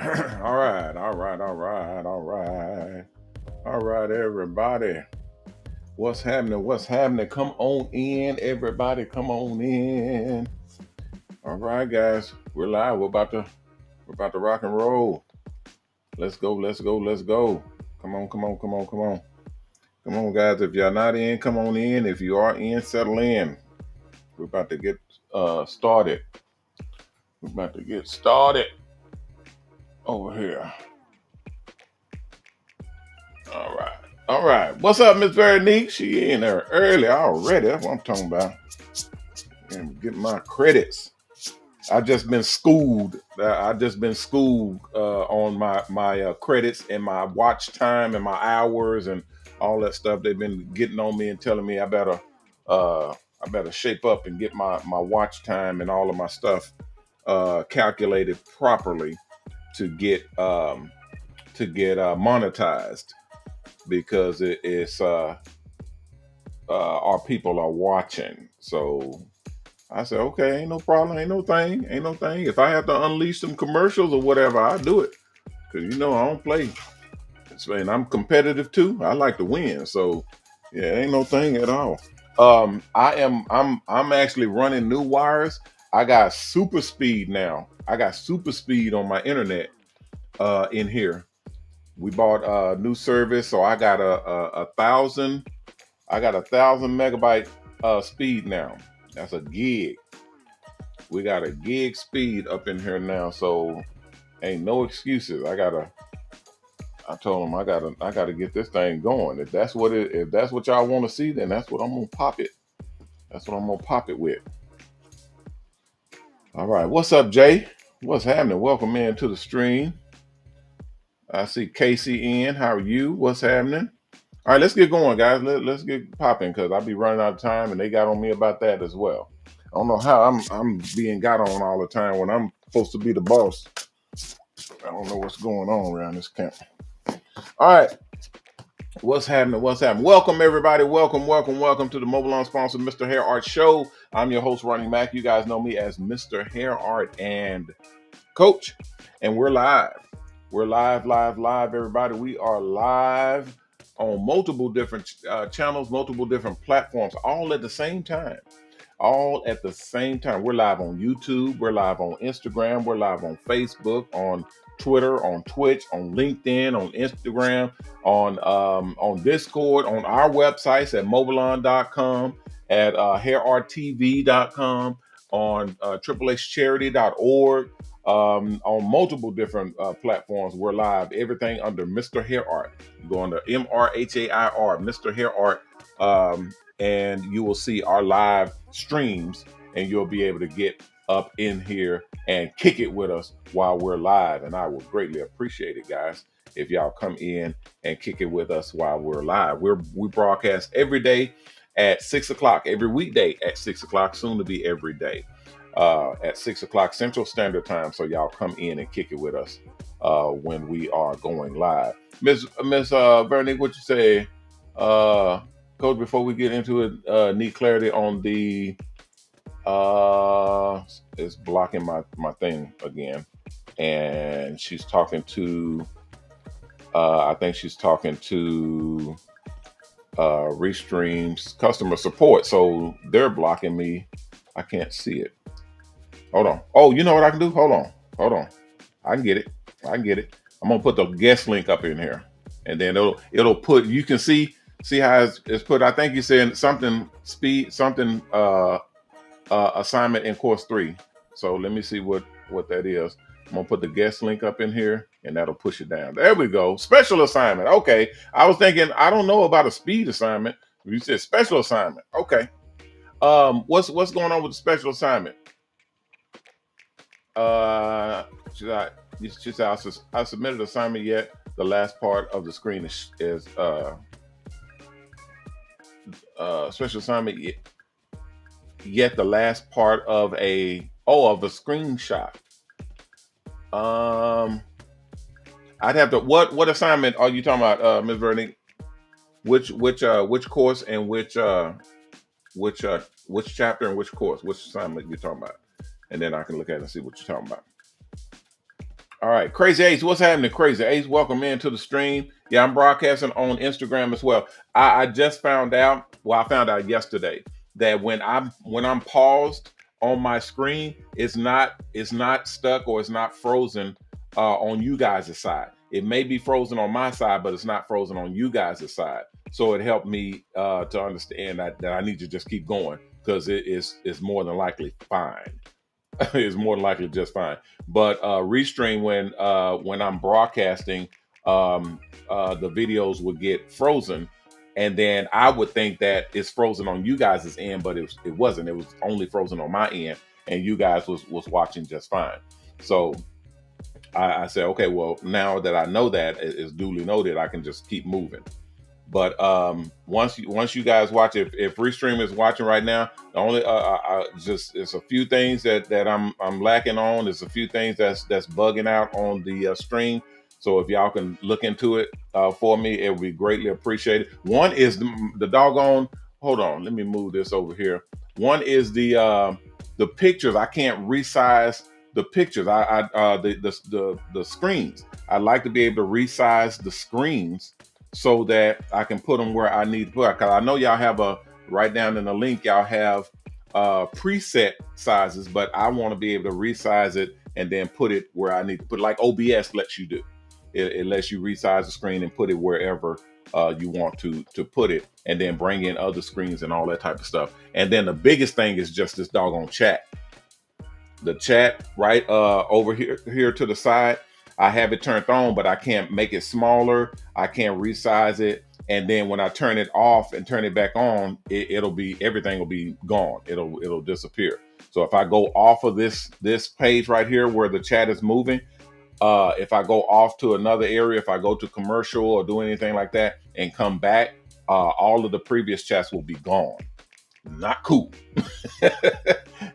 All right, all right, everybody. What's happening? What's happening? Come on in, everybody. Come on in. All right, guys. We're live. We're about to rock and roll. Let's go. Let's go. Let's go. Come on. Come on. Come on. Come on. Come on, guys. If you're not in, come on in. If you are in, settle in. We're about to get started. We're about to get started over here. All right. All right. What's up, Miss Veronique? She in there early already. That's what I'm talking about. And get my credits. I just been schooled. I just been schooled on my credits and my watch time and my hours and all that stuff. They've been getting on me and telling me I better shape up and get my watch time and all of my stuff calculated properly to get monetized because it's our people are watching. So I said, okay, ain't no problem, ain't no thing, ain't no thing. If I have to unleash some commercials or whatever, I'll do it. Cause I don't play. And I'm competitive too. I like to win. So yeah, ain't no thing at all. I'm actually running new wires. I got super speed now. I got super speed on my internet in here. We bought a new service, so I got a thousand. I got 1,000 megabyte speed now. That's a gig. We got a gig speed up in here now, so ain't no excuses. I told them I gotta get this thing going. If that's what y'all want to see, then that's what I'm gonna pop it. That's what I'm gonna pop it with. All right, what's up, Jay? What's happening? Welcome in to the stream. I see Casey in. How are you? What's happening? All right, let's get going, guys. Let's get popping because I'll be running out of time, and they got on me about that as well. I don't know how I'm being got on all the time when I'm supposed to be the boss. I don't know what's going on around this camp. All right, what's happening? What's happening? Welcome, everybody. Welcome to the Mobile Salons sponsored MrHairArt show. I'm your host, Ronnie Mac. You guys know me as MrHairArt and Coach, and we're live. We're live, everybody. We are live on multiple different channels, multiple different platforms, all at the same time. All at the same time. We're live on YouTube. We're live on Instagram. We're live on Facebook, on Twitter, on Twitch, on LinkedIn, on Instagram, on Discord, on our websites at MOBALON.com, at HairArtTV.com, on triplehcharity.org, on multiple different platforms. We're live. Everything under Mr. Hair Art. You go under MrHair, Mr. Hair Art, and you will see our live streams, and you'll be able to get up in here and kick it with us while we're live. And I would greatly appreciate it, guys, if y'all come in and kick it with us while we're live. We broadcast every day at 6 o'clock, every weekday at 6 o'clock, soon to be every day at 6 o'clock Central Standard Time. So y'all come in and kick it with us when we are going live. Miss Bernie, what you say? Coach, before we get into it, need clarity on the it's blocking my thing again. And she's talking to I think she's talking to Restream's customer support. So they're blocking me. I can't see it. Hold on. Oh, you know what I can do? Hold on. I can get it. I'm gonna put the guest link up in here, and then it'll put. You can see how it's put. I think you said something assignment in course 3. So let me see what that is. I'm gonna put the guest link up in here, and that'll push it down. There we go. Special assignment. Okay. I was thinking I don't know about a speed assignment. You said special assignment. Okay. What's going on with the special assignment? She said, I submitted assignment yet. The last part of the screen is special assignment yet the last part of a screenshot. I'd have to what assignment are you talking about, Ms. Vernick? Which course and which chapter and which course, which assignment you're talking about? And then I can look at it and see what you're talking about. All right, Crazy Ace, what's happening? Crazy Ace, welcome into the stream. Yeah, I'm broadcasting on Instagram as well. I just found out. Well, I found out yesterday that when I'm paused on my screen, it's not stuck or it's not frozen on you guys' side. It may be frozen on my side, but it's not frozen on you guys' side. So it helped me to understand that I need to just keep going because it's more than likely fine. Is more than likely just fine. But Restream, when I'm broadcasting, the videos would get frozen, and then I would think that it's frozen on you guys' end, but it wasn't. It was only frozen on my end, and you guys was watching just fine. So I said, okay, well, now that I know that is duly noted, I can just keep moving. But once you guys watch, if Restream is watching right now, the only just it's a few things that I'm lacking on. There's a few things that's bugging out on the stream. So if y'all can look into it for me, it would be greatly appreciated. One is the doggone. Hold on, let me move this over here. One is the pictures. I can't resize the pictures. The screens. I'd like to be able to resize the screens so that I can put them where I need to put it. Because I know y'all have right down in the link, y'all have preset sizes, but I want to be able to resize it and then put it where I need to put it, like OBS lets you do. It lets you resize the screen and put it wherever you want to put it, and then bring in other screens and all that type of stuff. And then the biggest thing is just this doggone chat. The chat right over here to the side. I have it turned on, but I can't make it smaller. I can't resize it. And then when I turn it off and turn it back on, everything will be gone. It'll disappear. So if I go off of this page right here where the chat is moving, if I go off to another area, if I go to commercial or do anything like that and come back, all of the previous chats will be gone. Not cool.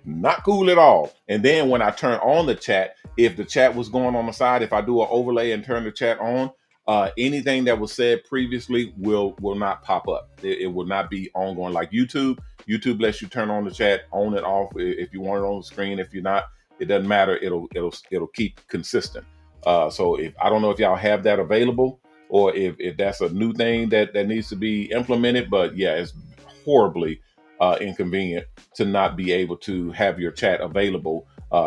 Not cool at all. And then when I turn on the chat, if the chat was going on the side, if I do an overlay and turn the chat on, anything that was said previously will not pop up. It will not be ongoing like YouTube. YouTube lets you turn on the chat, on and off if you want it on the screen. If you're not, it doesn't matter. It'll keep consistent. So if I don't know if y'all have that available or if that's a new thing that needs to be implemented, but yeah, it's horribly inconvenient to not be able to have your chat available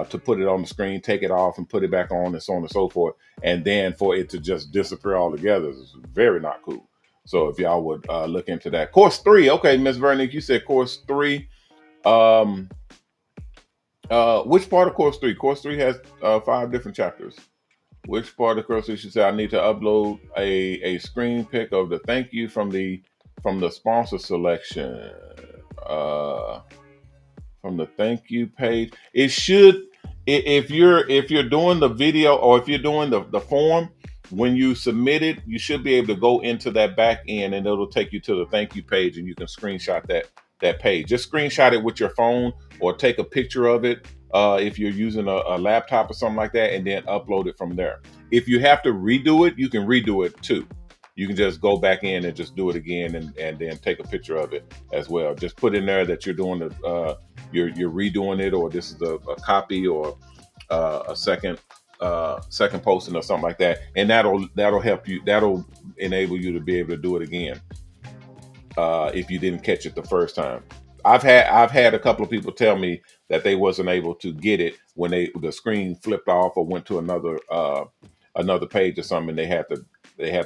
to put it on the screen, take it off and put it back on and so on and so forth. And then for it to just disappear altogether is very not cool. So if y'all would look into that. Course 3. Okay, Miss Vernick, you said course 3. Which part of course 3? Course 3 has 5 different chapters. Which part of course 3? She said I need to upload a screen pic of the thank you from the sponsor selection. From the thank you page. It should, if you're doing the video or if you're doing the form, when you submit it, you should be able to go into that back end and it'll take you to the thank you page and you can screenshot that page. Just screenshot it with your phone or take a picture of it if you're using a laptop or something like that, and then upload it from there. If you have to redo it, you can redo it too. You can just go back in and just do it again and then take a picture of it as well. Just put in there that you're doing you're redoing it, or this is a copy or a second posting or something like that, and that'll help you. That'll enable you to be able to do it again if you didn't catch it the first time. I've had a couple of people tell me that they wasn't able to get it when the screen flipped off or went to another page or something. They had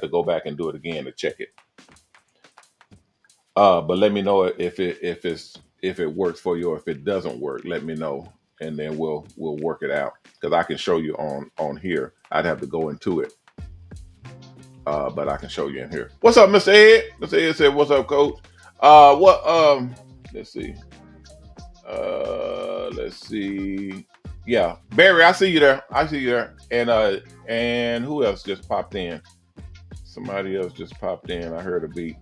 to go back and do it again to check it. But let me know if it works for you, or if it doesn't work. Let me know, and then we'll work it out. Because I can show you on here. I'd have to go into it, but I can show you in here. What's up, Mr. Ed? Mr. Ed said, "What's up, Coach?" Let's see. Let's see. Yeah, Barry, I see you there. And who else just popped in? Somebody else just popped in. I heard a beat.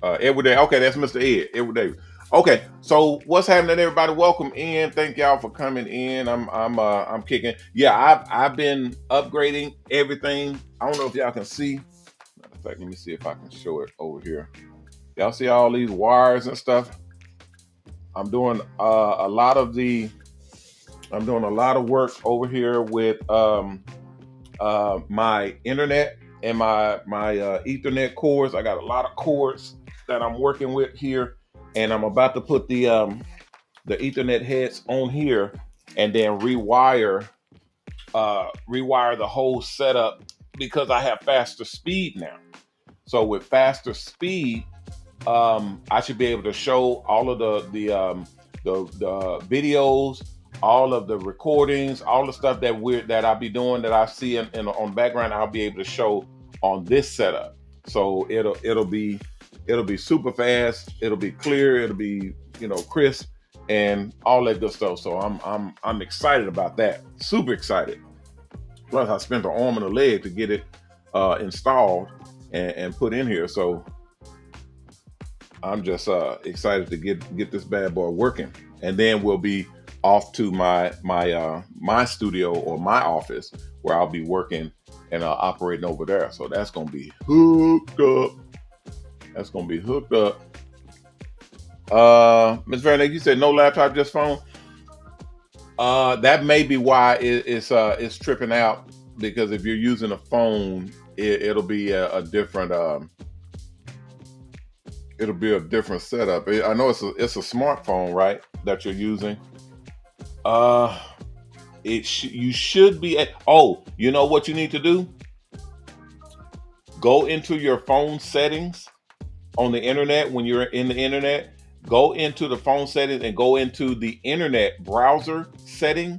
Edward Davis. Okay, that's Mr. Ed. Edward Davis. Okay, so what's happening, everybody? Welcome in. Thank y'all for coming in. I'm kicking. Yeah, I've been upgrading everything. I don't know if y'all can see. Matter of fact, let me see if I can show it over here. Y'all see all these wires and stuff? I'm doing a lot of work over here with my internet and my Ethernet cords. I got a lot of cords that I'm working with here, and I'm about to put the Ethernet heads on here, and then rewire the whole setup because I have faster speed now. So with faster speed, I should be able to show all of the videos, all of the recordings, all the stuff that I'll be doing that I see on the background. I'll be able to show on this setup. So it'll be super fast. It'll be clear. It'll be crisp and all that good stuff. So I'm excited about that. Super excited. Plus, I spent an arm and a leg to get it installed and put in here. So I'm just excited to get this bad boy working, and then we'll be off to my studio or my office where I'll be working and operating over there. So that's gonna be hooked up. That's gonna be hooked up. Ms. Vernick, you said no laptop, just phone. That may be why it's tripping out, because if you're using a phone, it'll be a different it'll be a different setup. I know it's a smartphone, right, that you're using. You should be you know what you need to do? Go into your phone settings on the internet. When you're in the internet, go into the phone settings and go into the internet browser setting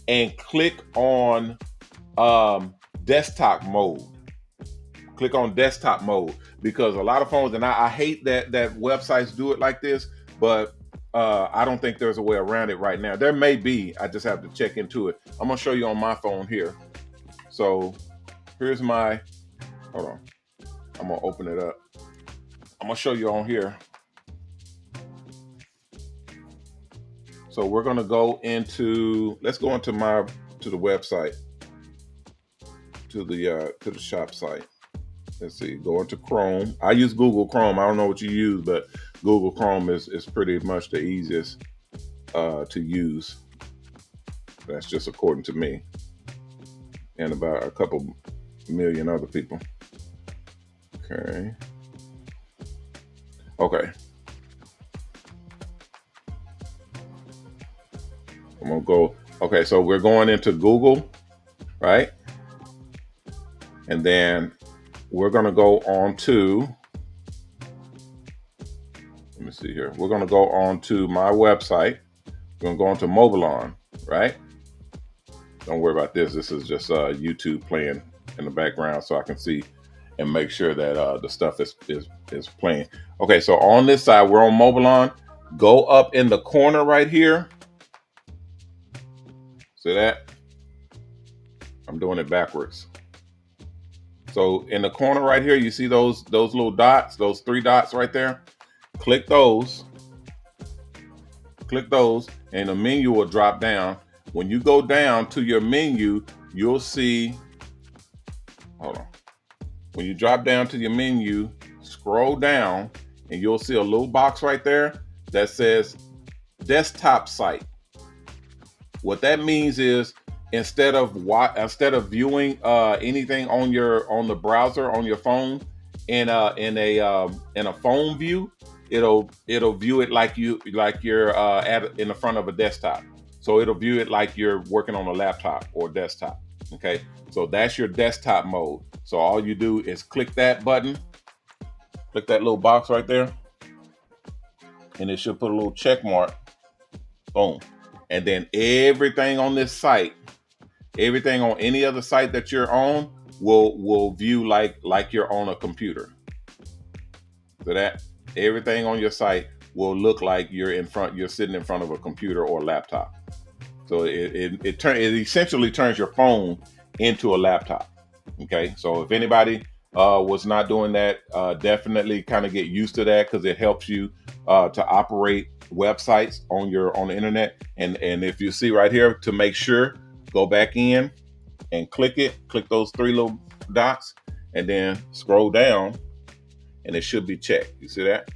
and click on desktop mode. Click on desktop mode, because a lot of phones, and I hate that websites do it like this, but I don't think there's a way around it right now. There may be. I just have to check into it. I'm gonna show you on my phone here. So here's my, hold on. I'm gonna open it up. I'm gonna show you on here. So we're gonna go into, let's go into to the website, to the shop site. Let's see, go into Chrome. I use Google Chrome. I don't know what you use, but Google Chrome is pretty much the easiest to use. That's just according to me and about a couple million other people. Okay. I'm gonna go. Okay, so we're going into Google, right? And then we're gonna go on to, let me see here. We're gonna go on to my website. We're gonna go on to MOBALON, right? Don't worry about this. This is just YouTube playing in the background so I can see and make sure that the stuff is playing. Okay, so on this side, we're on MOBALON. Go up in the corner right here. See that? I'm doing it backwards. So in the corner right here, you see those little dots, those 3 dots right there? Click those. Click those, and the menu will drop down. When you go down to your menu, you'll see, hold on. When you drop down to your menu, scroll down, and you'll see a little box right there that says desktop site. What that means is, instead of viewing anything on the browser on your phone in a phone view, it'll view it like you're in the front of a desktop. So it'll view it like you're working on a laptop or desktop. Okay, so that's your desktop mode. So all you do is click that button, click that little box right there, and it should put a little check mark. Boom. And then everything on this site, everything on any other site that you're on will view like you're on a computer. So that everything on your site will look like you're sitting in front of a computer or laptop. So it essentially turns your phone into a laptop. Okay, so if anybody was not doing that, definitely kind of get used to that, because it helps you to operate websites on the internet. And if you see right here, to make sure, go back in and click those 3 little dots, and then scroll down, and it should be checked. You see that?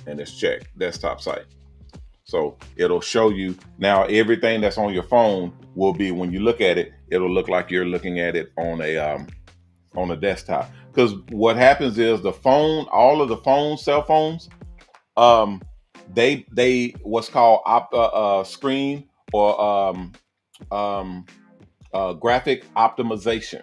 And it's checked, desktop site. So it'll show you now everything that's on your phone will be, when you look at it, it'll look like you're looking at it on a desktop. Because what happens is the phone, all of the phones, cell phones, um, they what's called screen or um, graphic optimization.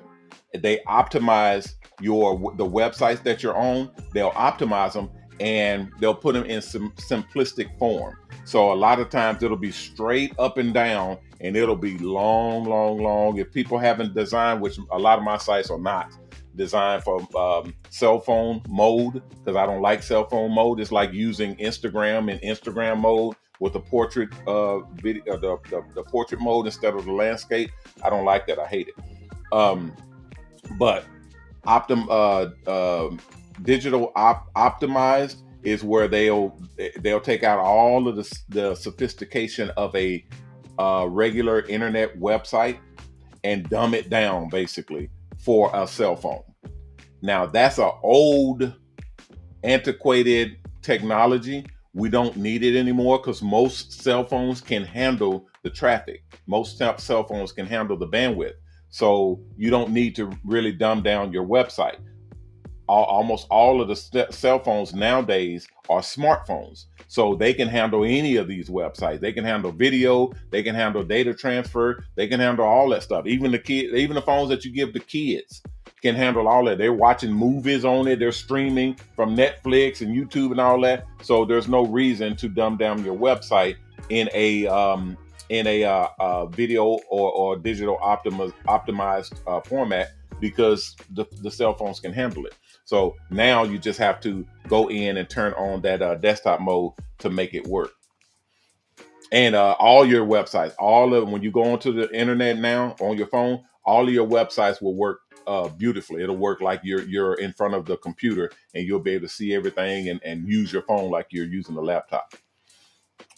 They optimize the websites that you're on. They'll optimize them and they'll put them in some simplistic form. So a lot of times it'll be straight up and down, and it'll be long, long, long. If people haven't designed, which a lot of my sites are not designed for cell phone mode, because I don't like cell phone mode. It's like using Instagram in Instagram mode with the portrait video, the portrait mode instead of the landscape. I don't like that. I hate it. But digital optimized is where they'll take out all of the sophistication of a regular internet website and dumb it down basically for a cell phone. Now that's an old, antiquated technology. We don't need it anymore because most cell phones can handle the traffic. Most cell phones can handle the bandwidth. So you don't need to really dumb down your website. Almost all of the cell phones nowadays are smartphones. So they can handle any of these websites. They can handle video, they can handle data transfer, they can handle all that stuff. Even the phones that you give the kids can handle all that. They're watching movies on it, they're streaming from Netflix and YouTube and all that. So there's no reason to dumb down your website in a video or digital optimized format, because the cell phones can handle it. So now you just have to go in and turn on that desktop mode to make it work. And all your websites, when you go onto the internet now on your phone, all of your websites will work beautifully. It'll work like you're in front of the computer, and you'll be able to see everything and use your phone like you're using a laptop.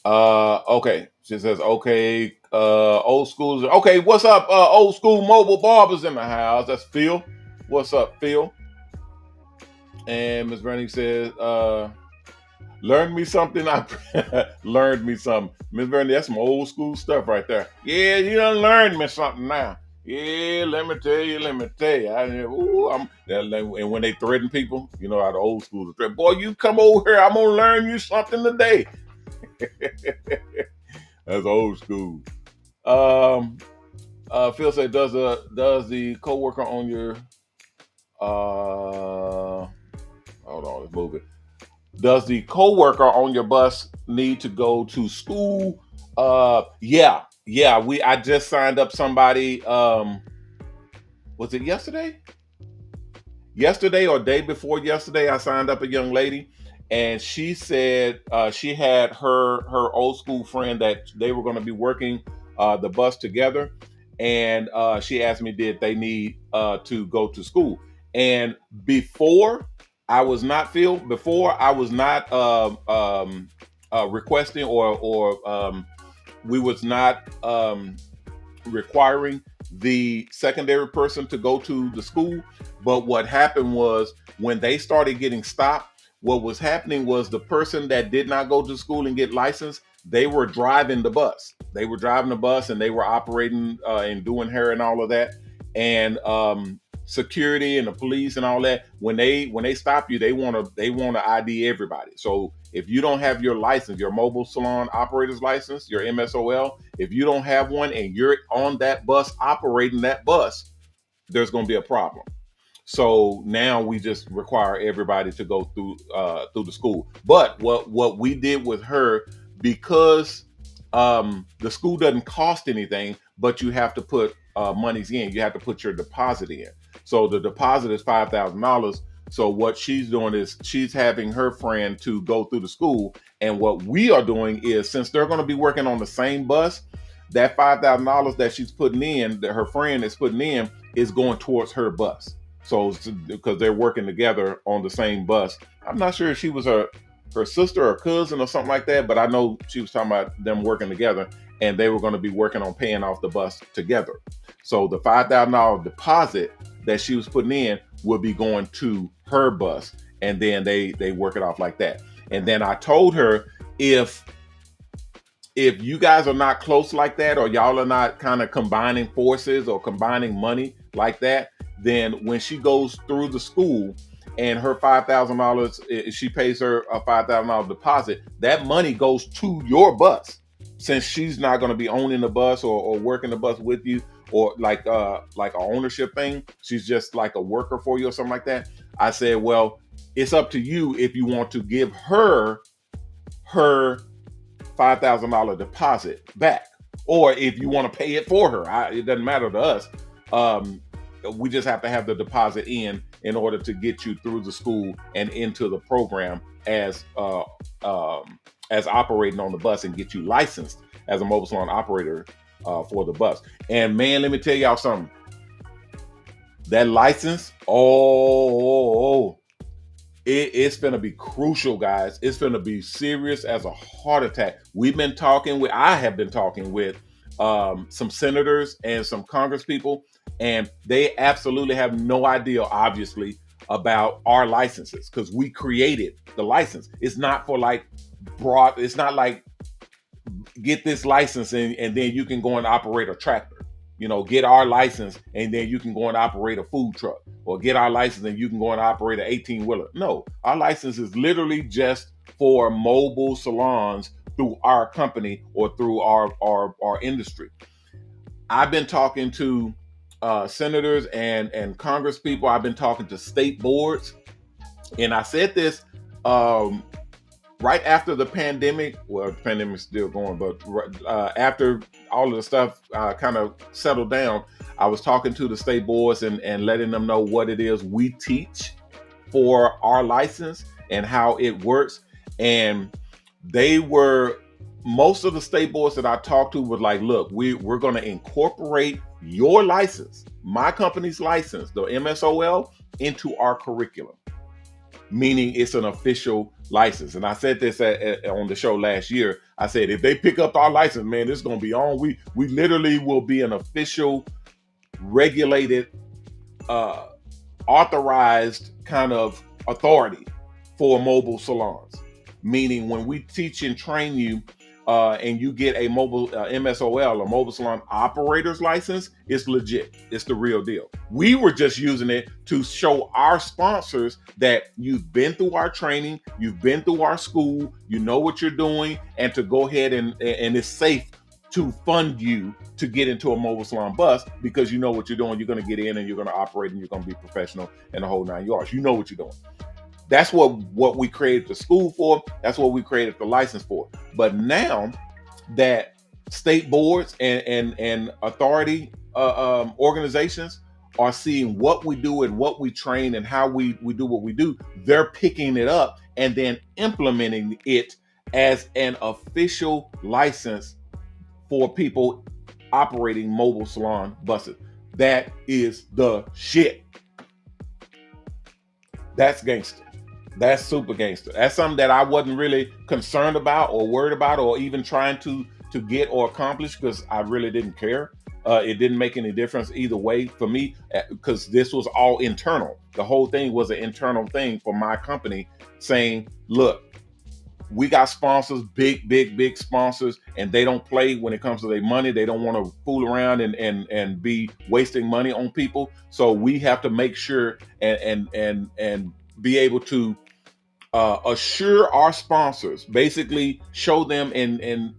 Okay. She says, okay, old school. Okay, what's up, old school mobile barbers in the house? That's Phil. What's up, Phil? And Miss Rennie says, learn me something. I learned me something. Miss Rennie, that's some old school stuff right there. Yeah, you done learned me something now. Yeah, let me tell you. And when they threaten people, you know how the old school threaten. Boy, you come over here, I'm gonna learn you something today. That's old school. Phil said, does the coworker on your hold on, let's move it. Does the coworker on your bus need to go to school? Yeah. I just signed up somebody. Was it yesterday? Yesterday or day before yesterday, I signed up a young lady, and she said she had her old school friend that they were going to be working the bus together, and she asked me, did they need to go to school? And before I was not requesting or we was not requiring the secondary person to go to the school. But what happened was, when they started getting stopped, what was happening was the person that did not go to school and get licensed, they were driving the bus. They were driving the bus and they were operating and doing hair and all of that. And security and the police and all that, when they stop you, they want to ID everybody. So if you don't have your license, your mobile salon operator's license, your MSOL, if you don't have one and you're on that bus operating that bus, there's going to be a problem. So now we just require everybody to go through the school. But what we did with her, because the school doesn't cost anything, but you have to put monies in. You have to put your deposit in. So the deposit is $5,000. So what she's doing is she's having her friend to go through the school. And what we are doing is, since they're going to be working on the same bus, that $5,000 that she's putting in, that her friend is putting in, is going towards her bus. So because they're working together on the same bus. I'm not sure if she was her sister or cousin or something like that, but I know she was talking about them working together, and they were going to be working on paying off the bus together. So the $5,000 deposit that she was putting in will be going to her bus, and then they work it off like that. And then I told her, if if you guys are not close like that, or y'all are not kind of combining forces or combining money like that, then when she goes through the school and her $5,000, she pays her a $5,000 deposit, that money goes to your bus. Since she's not going to be owning the bus or working the bus with you, or like a ownership thing, she's just like a worker for you or something like that. I said, well, it's up to you if you want to give her her $5,000 deposit back, or if you want to pay it for her. It doesn't matter to us. We just have to have the deposit in order to get you through the school and into the program as operating on the bus, and get you licensed as a mobile salon operator for the bus. And man, let me tell y'all something. That license, it's going to be crucial, guys. It's going to be serious as a heart attack. I have been talking with some senators and some Congress people, and they absolutely have no idea, obviously, about our licenses, because we created the license. It's not for like it's not like get this license and then you can go and operate a tractor. Get our license and then you can go and operate a food truck, or get our license and you can go and operate an 18-wheeler. No, our license is literally just for mobile salons through our company or through our industry. I've been talking to senators and Congress people. I've been talking to state boards, and I said this right after the pandemic. Well, the pandemic's still going, but after all of the stuff kind of settled down, I was talking to the state boards and letting them know what it is we teach for our license and how it works. And most of the state boards that I talked to was like, look, we're going to incorporate your license, my company's license, the MSOL, into our curriculum, meaning it's an official license. And I said this on the show last year. I said, if they pick up our license, man, it's going to be on. We literally will be an official, regulated, authorized kind of authority for mobile salons. Meaning when we teach and train you, and you get a mobile MSOL, a mobile salon operator's license, it's legit. It's the real deal. We were just using it to show our sponsors that you've been through our training, you've been through our school, you know what you're doing, and to go ahead and it's safe to fund you to get into a mobile salon bus, because you know what you're doing. You're going to get in and you're going to operate and you're going to be professional and the whole 9 yards. You know what you're doing. That's what we created the school for. That's what we created the license for. But now that state boards and authority organizations are seeing what we do and what we train and how we do what we do, they're picking it up and then implementing it as an official license for people operating mobile salon buses. That is the shit. That's gangster. That's super gangster. That's something that I wasn't really concerned about or worried about or even trying to get or accomplish, because I really didn't care. It didn't make any difference either way for me, because this was all internal. The whole thing was an internal thing for my company, saying, look, we got sponsors, big sponsors, and they don't play when it comes to their money. They don't want to fool around and be wasting money on people. So we have to make sure and be able to assure our sponsors, basically show them and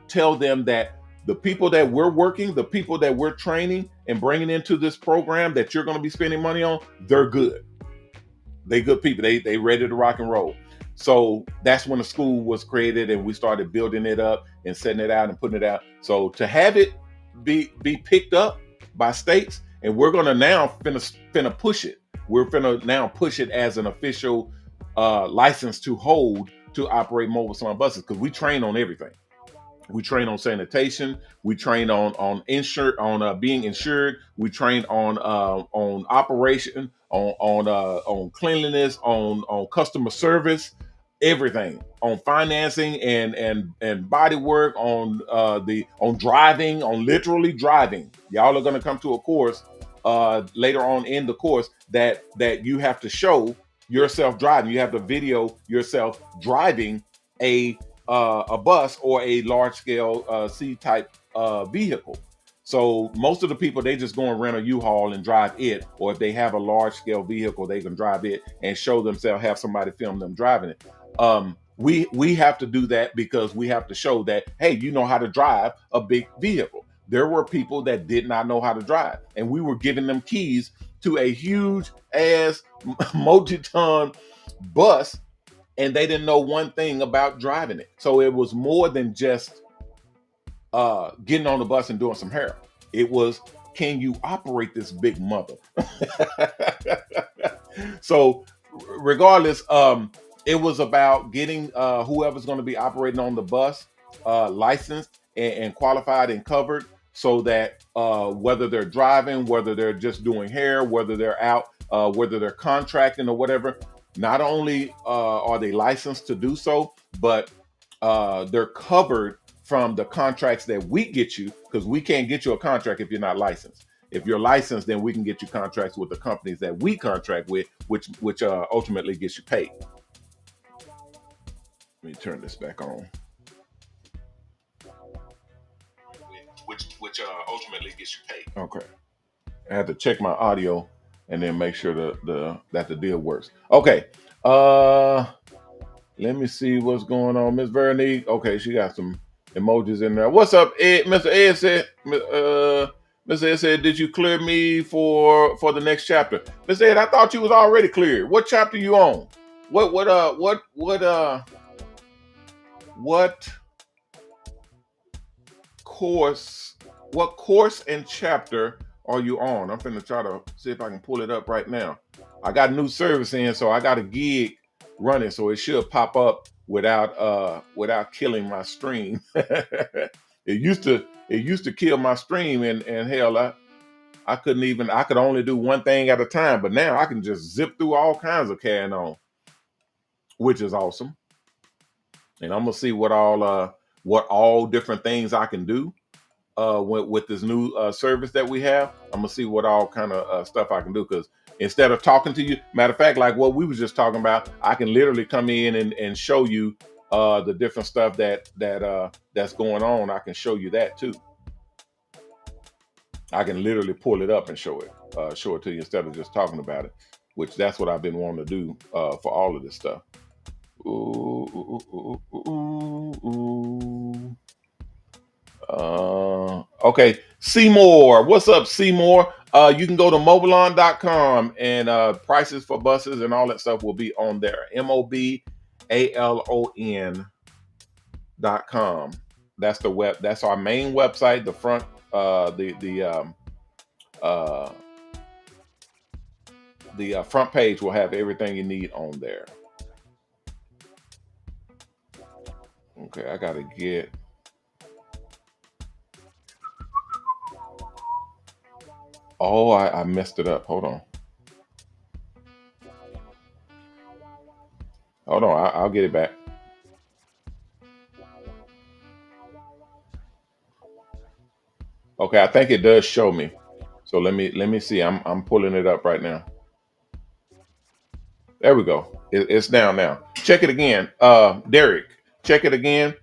tell them that the people that we're working, the people that we're training and bringing into this program that you're going to be spending money on, they're good. They good people. They ready to rock and roll. So that's when the school was created, and we started building it up and setting it out and putting it out. So to have it be picked up by states, and we're gonna now finna push it. We're finna now push it as an official license to hold to operate mobile salon buses, because we train on everything. We train on sanitation. We train on being insured. We train on operation, on cleanliness, on customer service, everything, on financing and body work, on driving, on literally driving. Y'all are going to come to a course later on in the course that you have to show yourself driving. You have to video yourself driving a a bus or a large scale C-type vehicle. So most of the people, they just go and rent a U-Haul and drive it, or if they have a large scale vehicle, they can drive it and show themselves, have somebody film them driving it. We have to do that because we have to show that, hey, you know how to drive a big vehicle. There were people that did not know how to drive, and we were giving them keys to a huge ass multi-ton bus, and they didn't know one thing about driving it. So it was more than just getting on the bus and doing some hair. It was, can you operate this big mother? So regardless, it was about getting whoever's going to be operating on the bus licensed and qualified and covered, so that whether they're driving, whether they're just doing hair, whether they're out, whether they're contracting or whatever, not only are they licensed to do so, but they're covered from the contracts that we get you, because we can't get you a contract if you're not licensed. If you're licensed, then we can get you contracts with the companies that we contract with, which ultimately gets you paid. Let me turn this back on. Which ultimately gets you paid. Okay. I had to check my audio and then make sure that the deal works. Okay. Let me see what's going on. Miss Veronique. Okay, she got some emojis in there. What's up, Ed? Mr. Ed said, Mr. Ed said, did you clear me for the next chapter? Mr. Ed, I thought you was already cleared. What chapter you on? What course and chapter are you on? I'm finna try to see if I can pull it up right now. I got new service in, so I got a gig running, so it should pop up without killing my stream. It used to kill my stream, and hell, I could only do one thing at a time, but now I can just zip through all kinds of carrying on, which is awesome. And I'm gonna see what all different things I can do with this new service that we have. I'm gonna see what all kind of stuff I can do, because instead of talking to you, matter of fact, like what we was just talking about, I can literally come in and show you the different stuff that's going on. I can show you that too. I can literally pull it up and show it to you instead of just talking about it, which that's what I've been wanting to do for all of this stuff. Okay, Seymour. What's up, Seymour? You can go to MOBALON.com, and prices for buses and all that stuff will be on there. MOBALON.com. That's the web. That's our main website. The front, the front page will have everything you need on there. Okay, I gotta get. Oh, I messed it up. Hold on. I'll get it back. Okay, I think it does show me. So let me see. I'm pulling it up right now. There we go. It's down now. Check it again. Derek, check it again.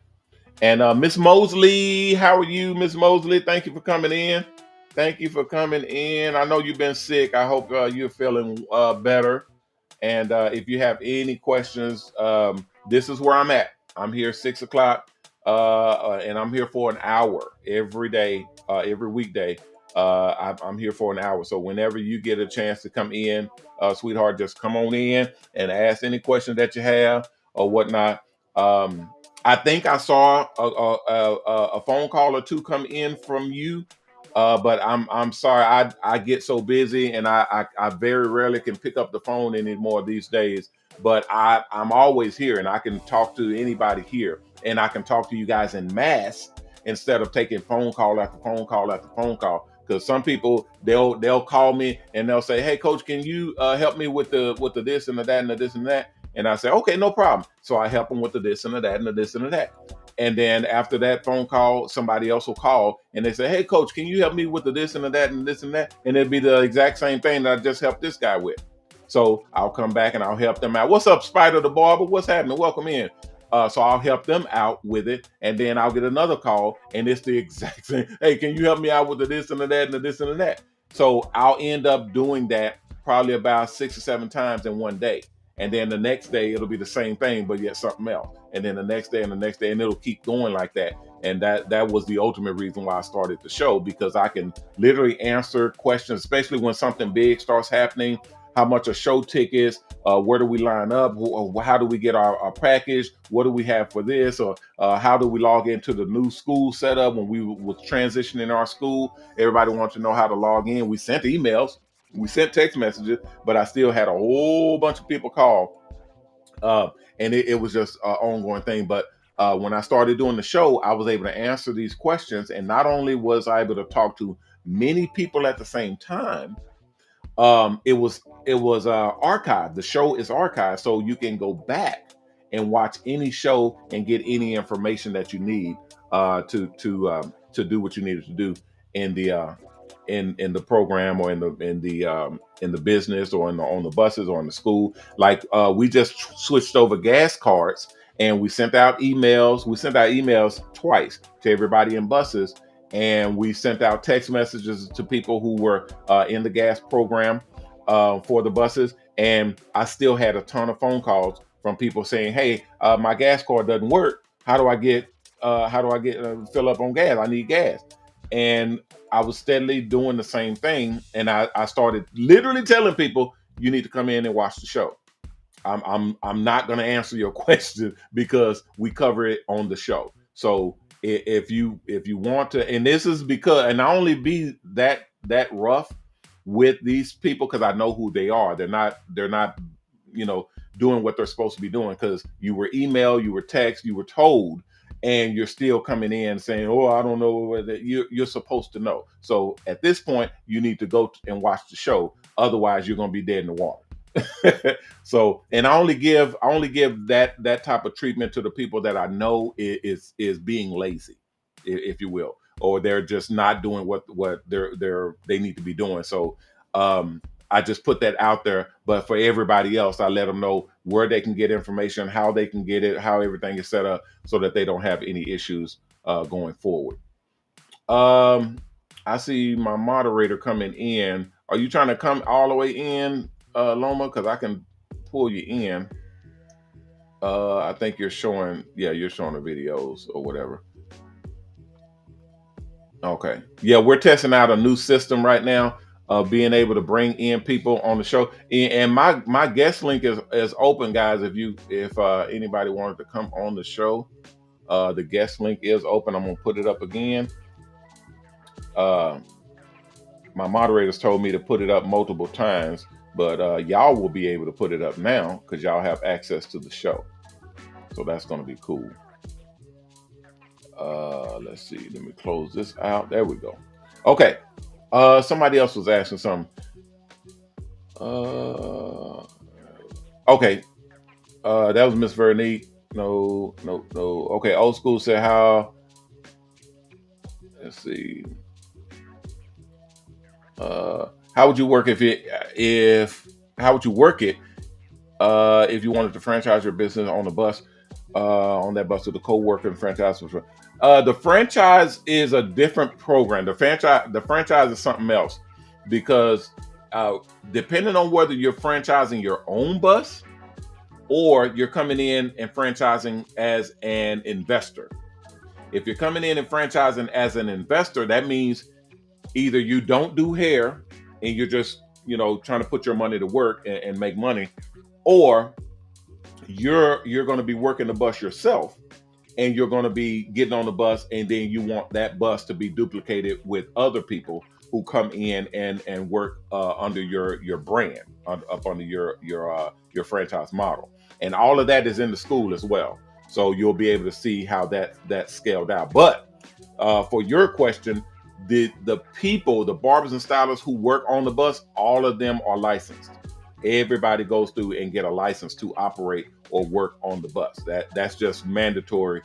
And Miss Mosley, how are you, Miss Mosley? Thank you for coming in. Thank you for coming in. I know you've been sick. I hope you're feeling better. And if you have any questions, this is where I'm at. I'm here 6 o'clock, and I'm here for an hour every day, every weekday. I'm here for an hour. So whenever you get a chance to come in, sweetheart, just come on in and ask any questions that you have or whatnot. I think I saw a phone call or two come in from you. But I'm sorry, I get so busy, and I very rarely can pick up the phone anymore these days. But I'm always here, and I can talk to anybody here, and I can talk to you guys in mass instead of taking phone call after phone call after phone call. Because some people they'll call me and they'll say, "Hey, coach, can you help me with the this and the that and the this and that?" And I say, "Okay, no problem." So I help them with the this and the that and the this and the that. And then after that phone call, somebody else will call and they say, "Hey, coach, can you help me with the this and the that and this and that?" And it'll be the exact same thing that I just helped this guy with. So I'll come back and I'll help them out. What's up, Spider the Barber? What's happening? Welcome in. So I'll help them out with it, and then I'll get another call, and it's the exact same. Hey, can you help me out with the this and the that and the this and the that? So I'll end up doing that probably about 6 or 7 times in one day, and then the next day it'll be the same thing, but yet something else, and then the next day and the next day, and it'll keep going like that. And that was the ultimate reason why I started the show, because I can literally answer questions, especially when something big starts happening. How much a show tickets? Where do we line up? How do we get our package? What do we have for this? Or how do we log into the new school setup when we was transitioning our school? Everybody wants to know how to log in. We sent emails, we sent text messages, but I still had a whole bunch of people call. And it was just an ongoing thing. But when I started doing the show, I was able to answer these questions. And not only was I able to talk to many people at the same time, it was archived. The show is archived, so you can go back and watch any show and get any information that you need to do what you needed to do in the program, or in the business, or on the buses, or in the school. Like we just switched over gas cards, and we sent out emails. We sent out emails twice to everybody in buses, and we sent out text messages to people who were in the gas program for the buses. And I still had a ton of phone calls from people saying, "Hey, my gas card doesn't work. How do I get fill up on gas? I need gas." And I was steadily doing the same thing, and I started literally telling people, "You need to come in and watch the show. I'm not going to answer your question because we cover it on the show." So if you want to, and this is because, and I only be that rough with these people because I know who they are. They're not doing what they're supposed to be doing, because you were emailed, you were text, you were told, and you're still coming in saying, "Oh, I don't know whether you're supposed to know." So at this point, you need to go and watch the show. Otherwise, you're going to be dead in the water. So, and I only give that type of treatment to the people that I know is being lazy, if you will, or they're just not doing what they need to be doing. So I just put that out there. But for everybody else, I let them know where they can get information, how they can get it, how everything is set up, so that they don't have any issues going forward. I see my moderator coming in. Are you trying to come all the way in, Loma? Because I can pull you in. I think you're showing the videos or whatever. Okay. Yeah, we're testing out a new system right now of being able to bring in people on the show. And my guest link is open, guys. If anybody wanted to come on the show, the guest link is open. I'm gonna put it up again. My moderators told me to put it up multiple times, but y'all will be able to put it up now because y'all have access to the show. So that's going to be cool. Let's see. Let me close this out. There we go. Okay. Somebody else was asking something. Okay. That was Miss Vernique. No. Okay. Old school said how. Let's see. How would you work how would you work it if you wanted to franchise your business on the bus, on that bus to the co-worker and franchise? The franchise is a different program. The franchise is something else, because depending on whether you're franchising your own bus or you're coming in and franchising as an investor. If you're coming in and franchising as an investor, that means either you don't do hair and you're just trying to put your money to work and make money, or you're going to be working the bus yourself, and you're going to be getting on the bus, and then you want that bus to be duplicated with other people who come in and work under your brand, up under your franchise model. And all of that is in the school as well, so you'll be able to see how that's scaled out. But for your question, the people, the barbers and stylists who work on the bus, all of them are licensed. Everybody goes through and get a license to operate or work on the bus. That's just mandatory,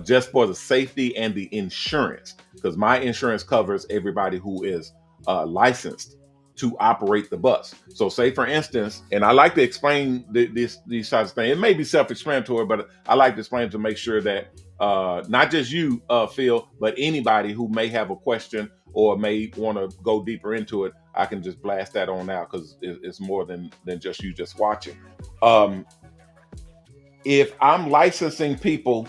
just for the safety and the insurance, because my insurance covers everybody who is licensed to operate the bus. So say for instance, and I like to explain these types of things. It may be self-explanatory, but I like to explain to make sure that not just you, Phil, but anybody who may have a question or may want to go deeper into it, I can just blast that on out because it's more than just you just watching. If I'm licensing people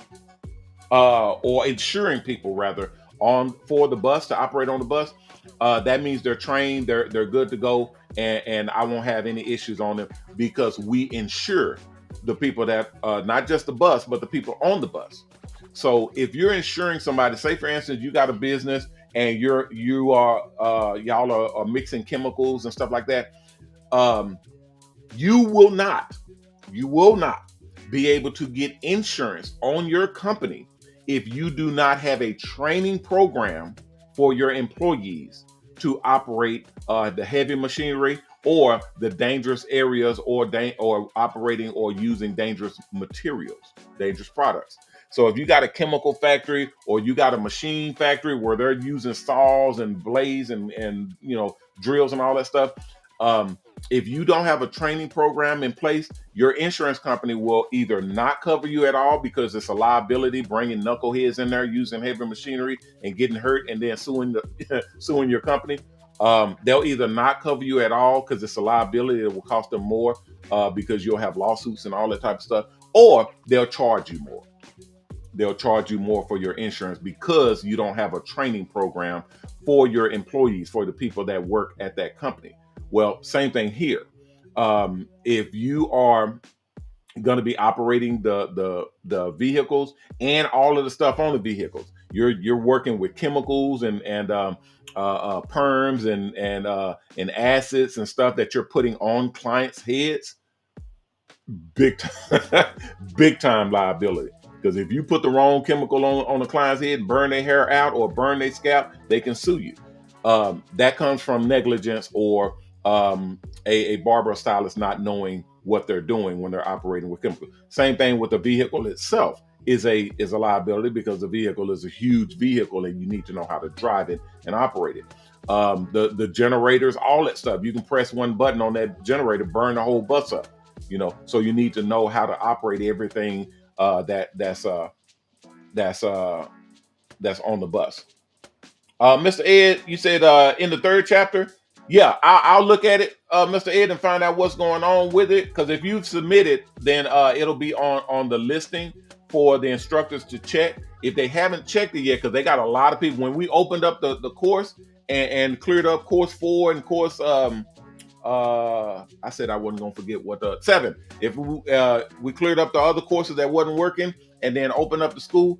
or insuring people rather on for the bus to operate on the bus, that means they're trained, they're good to go, and I won't have any issues on them because we insure the people that not just the bus, but the people on the bus. So if you're insuring somebody, say for instance, you got a business and y'all are mixing chemicals and stuff like that, you will not be able to get insurance on your company if you do not have a training program for your employees to operate the heavy machinery or the dangerous areas or operating or using dangerous materials, dangerous products. So if you got a chemical factory or you got a machine factory where they're using saws and blades and drills and all that stuff, if you don't have a training program in place, your insurance company will either not cover you at all because it's a liability bringing knuckleheads in there using heavy machinery and getting hurt and then suing your company. They'll either not cover you at all because it's a liability that will cost them more because you'll have lawsuits and all that type of stuff, or they'll charge you more. They'll charge you more for your insurance because you don't have a training program for your employees, for the people that work at that company. Well, same thing here. If you are going to be operating the vehicles and all of the stuff on the vehicles, you're working with chemicals and perms and acids and stuff that you're putting on clients' heads. Big time, big time liability. Because if you put the wrong chemical on the client's head, burn their hair out or burn their scalp, they can sue you. That comes from negligence or a barber stylist not knowing what they're doing when they're operating with chemicals. Same thing with the vehicle itself is a liability because the vehicle is a huge vehicle and you need to know how to drive it and operate it. The generators, all that stuff, you can press one button on that generator, burn the whole bus up. So you need to know how to operate everything that's on the bus. Mr. Ed, you said in the third chapter. Yeah, I'll look at it, Mr. Ed, and find out what's going on with it. Because if you've submitted, then it'll be on the listing for the instructors to check. If they haven't checked it yet, because they got a lot of people. When we opened up the course and cleared up course 4 and course I said I wasn't gonna forget what 7. If we cleared up the other courses that wasn't working and then opened up the school,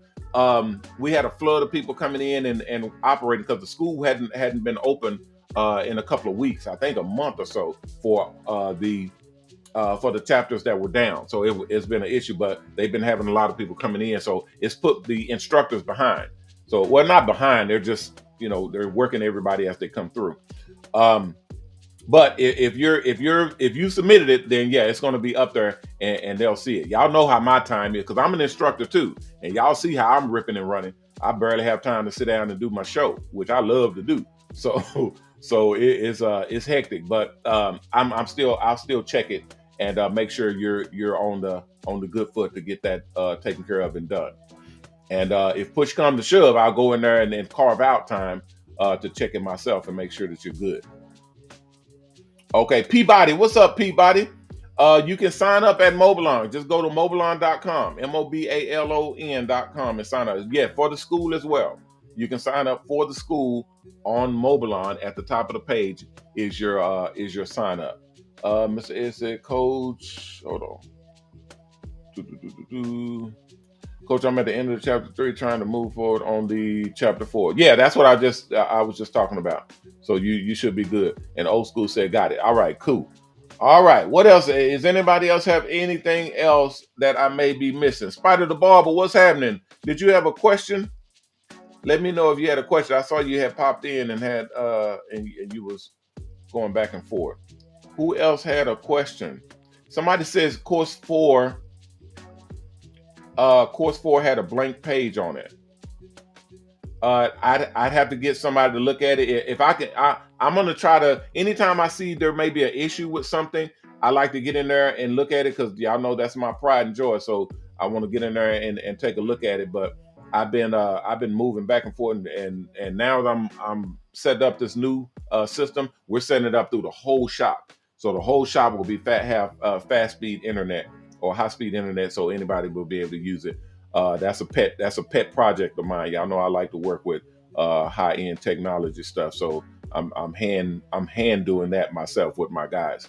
we had a flood of people coming in and operating because the school hadn't been open in a couple of weeks, I think a month or so for the chapters that were down. So it's been an issue, but they've been having a lot of people coming in, so it's put the instructors behind. So well, not behind, they're just they're working everybody as they come through. But if you submitted it, then yeah, it's going to be up there and they'll see it. Y'all know how my time is because I'm an instructor too, and y'all see how I'm ripping and running. I barely have time to sit down and do my show, which I love to do. So it's hectic, but I'll still check it and make sure you're on the good foot to get that taken care of and done. And if push comes to shove, I'll go in there and then carve out time to check it myself and make sure that you're good. Okay, Peabody, what's up, Peabody? You can sign up at MOBALON. Just go to MOBALON.com, MOBALON.com, and sign up. Yeah, for the school as well. You can sign up for the school on MOBALON. At the top of the page is your sign up. Mr. Ed said, Coach, hold on. Coach, I'm at the end of the chapter 3 trying to move forward on the chapter 4. Yeah, that's what I was just talking about. So you should be good. And Old School said, got it. All right, cool. All right, what else? Is anybody else have anything else that I may be missing? Spider the Barber, what's happening? Did you have a question? Let me know if you had a question. I saw you had popped in and had and you was going back and forth. Who else had a question? Somebody says course 4 had a blank page on it. I'd have to get somebody to look at it. If I can, I'm gonna try to. Anytime I see there may be an issue with something, I like to get in there and look at it because y'all know that's my pride and joy. So I want to get in there and take a look at it. But I've been moving back and forth, and now that I'm setting up this new system, we're setting it up through the whole shop. So the whole shop will be have fast speed internet or high speed internet, so anybody will be able to use it. That's a pet project of mine. Y'all know I like to work with high end technology stuff. So I'm hand doing that myself with my guys.